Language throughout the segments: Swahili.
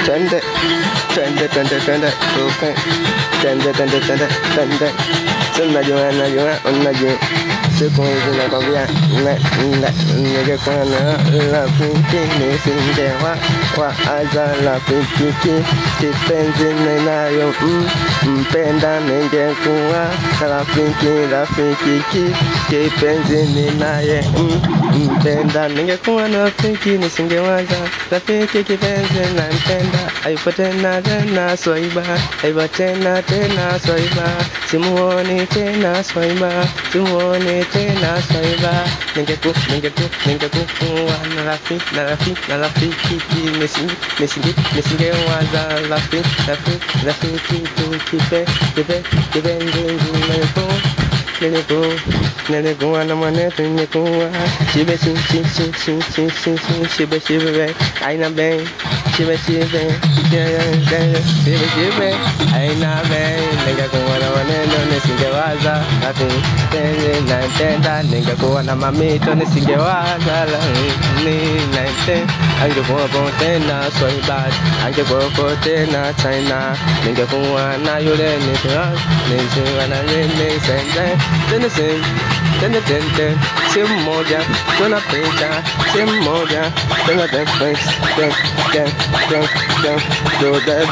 twende twende twende twende tuke twende twende twende twende. Unajua unajua siku hizi nakwambia ningekuwa na rafiki nisingewa waaza rafiki kipenzi ninayo mpenda ningekuwa rafiki kipenzi ninaye mpenda ningekuwa na rafiki nisingewaza rafiki kipenzi nampenda hayupo tena swaiba hayupo tena swaiba simuoni tena swaiba simuoni tena swaiba ningekuwa na rafiki nisingewaza rafiki kipenzi nilikuwa na mwanetu nilikuwa shibe aina bang shibe aina bang ningekuwa na mwanetu nisingewaza rafiki nampenda ningekuwa na mamito nisingewaza nampenda angekuwa tena swaiba angekuwa tena China ningekuwa na yule nisiwa na mimi sende tende simu moja tunapita simu moja tunapita doda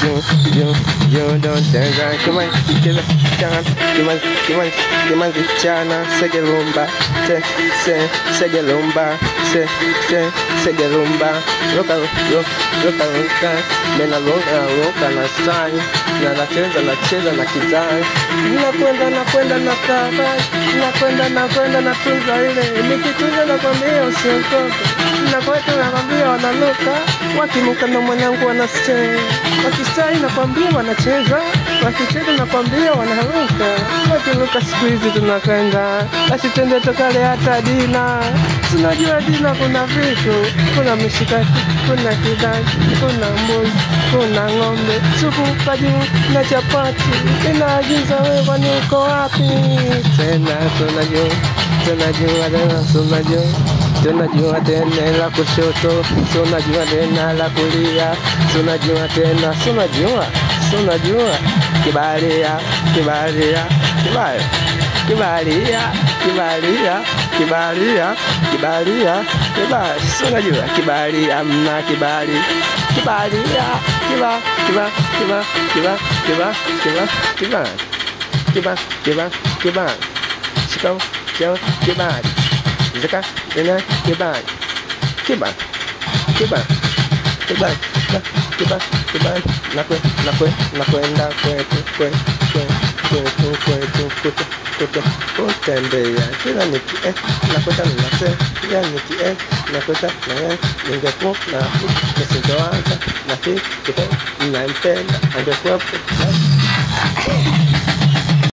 look you don't tell come on kichana segelumba segelumba loka mena loka na sai na nacheza na kizai nakwenda natunza ile nikitunza nakwambia usiokoke nakwambia wanaluka wakimuka na mwanangu wanastay wakistai nakwambia wanacheza wakicheza nakwambia wanaruka wakiruka siku hizi tunakwenda basi twende tukale hata dina tunajua dina kuna vitu kuna mishikaki kuna kidaki kuna mbuzi kuna ng'ombe supu kajimu na chapati inaagiza wewe kwani uko wapi tena tunajua tena la kushoto tunajua tena la kulia tunajua tena tunajua kibalia unajua kibali amna kibali shika kibali zaka ina kibali nakwenda kwetu kutembea kila niki nakwenda kila niki nakwenda ningekuwa na nisingewaza na kitu nampenda angekuwa